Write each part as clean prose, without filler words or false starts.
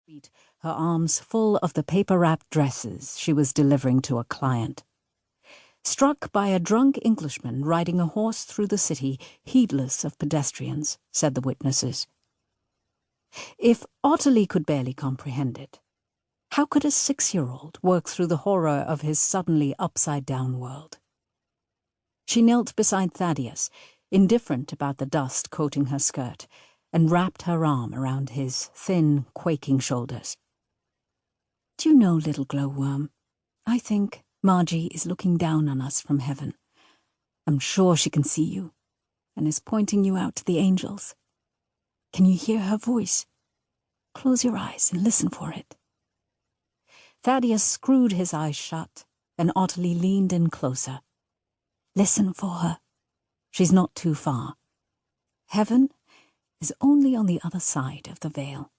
feet, her arms full of the paper-wrapped dresses she was delivering to a client. Struck by a drunk Englishman riding a horse through the city, heedless of pedestrians, said the witnesses. If Ottilie could barely comprehend it, how could a 6-year-old work through the horror of his suddenly upside-down world? She knelt beside Thaddeus, indifferent about the dust coating her skirt, and wrapped her arm around his thin, quaking shoulders. "Do you know, little glowworm, I think Margie is looking down on us from heaven. I'm sure she can see you, and is pointing you out to the angels. Can you hear her voice? Close your eyes and listen for it." Thaddeus screwed his eyes shut, and Ottilie leaned in closer. "Listen for her. She's not too far. Heaven is only on the other side of the veil."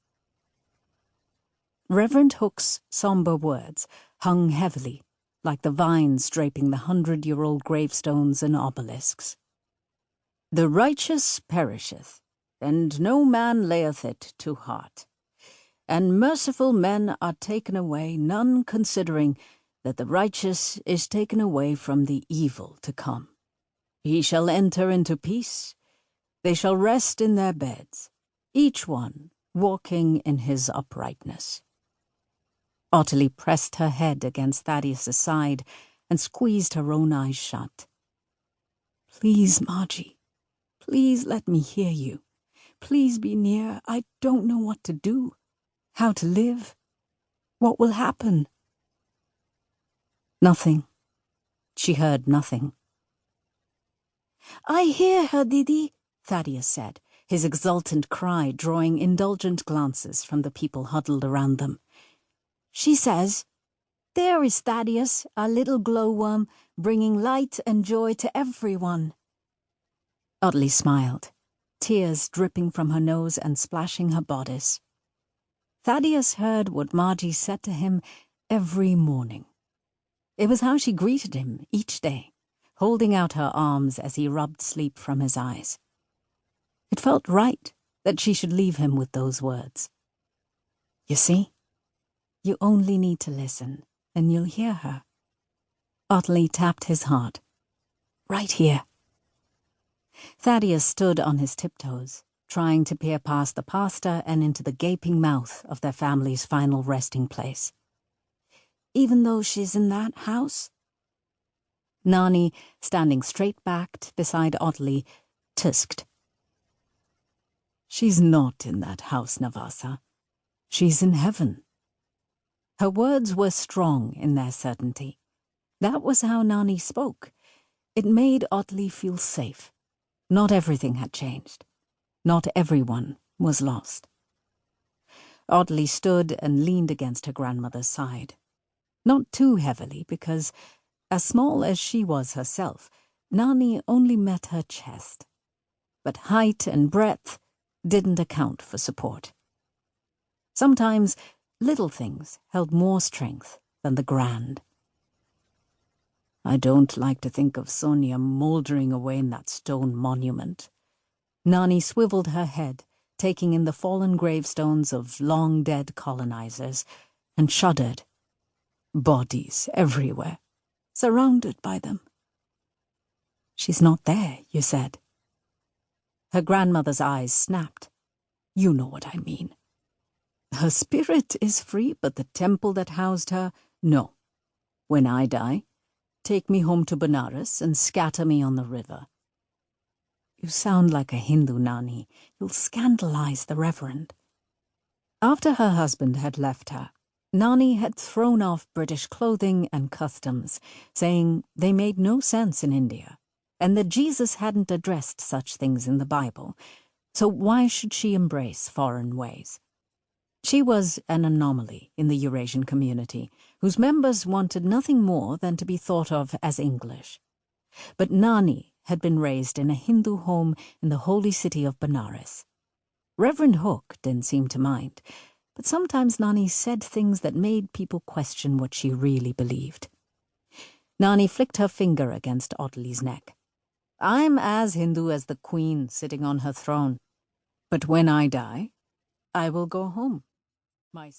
Reverend Hook's sombre words hung heavily, like the vines draping the 100-year-old gravestones and obelisks. "The righteous perisheth, and no man layeth it to heart. And merciful men are taken away, none considering that the righteous is taken away from the evil to come. He shall enter into peace. They shall rest in their beds, each one walking in his uprightness." Ottilie pressed her head against Thaddeus's side and squeezed her own eyes shut. "Please, Margie, please let me hear you. Please be near. I don't know what to do, how to live. What will happen?" Nothing. She heard nothing. "I hear her, Didi," Thaddeus said, his exultant cry drawing indulgent glances from the people huddled around them. "She says, 'There is Thaddeus, our little glowworm, bringing light and joy to everyone.'" Ottilie smiled, tears dripping from her nose and splashing her bodice. Thaddeus heard what Margie said to him every morning. It was how she greeted him each day, holding out her arms as he rubbed sleep from his eyes. It felt right that she should leave him with those words. "You see? You only need to listen, and you'll hear her." Ottilie tapped his heart. "Right here." Thaddeus stood on his tiptoes, trying to peer past the pastor and into the gaping mouth of their family's final resting place. "Even though she's in that house?" Nani, standing straight-backed beside Ottilie, tusked. "She's not in that house, Navasa. She's in heaven." Her words were strong in their certainty. That was how Nani spoke. It made Ottilie feel safe. Not everything had changed. Not everyone was lost. Ottilie stood and leaned against her grandmother's side. Not too heavily, because, as small as she was herself, Nani only met her chest. But height and breadth didn't account for support. Sometimes little things held more strength than the grand. "I don't like to think of Sonia mouldering away in that stone monument." Nani swiveled her head, taking in the fallen gravestones of long-dead colonizers, and shuddered. "Bodies everywhere, surrounded by them." "She's not there, you said." Her grandmother's eyes snapped. "You know what I mean. Her spirit is free, but the temple that housed her, no. When I die, take me home to Benares and scatter me on the river." "You sound like a Hindu, Nani. You'll scandalize the Reverend." After her husband had left her, Nani had thrown off British clothing and customs, saying they made no sense in India, and that Jesus hadn't addressed such things in the Bible, so why should she embrace foreign ways? She was an anomaly in the Eurasian community, whose members wanted nothing more than to be thought of as English. But Nani had been raised in a Hindu home in the holy city of Benares. Reverend Hook didn't seem to mind, but sometimes Nani said things that made people question what she really believed. Nani flicked her finger against Ottilie's neck. "I'm as Hindu as the queen sitting on her throne. But when I die, I will go home. My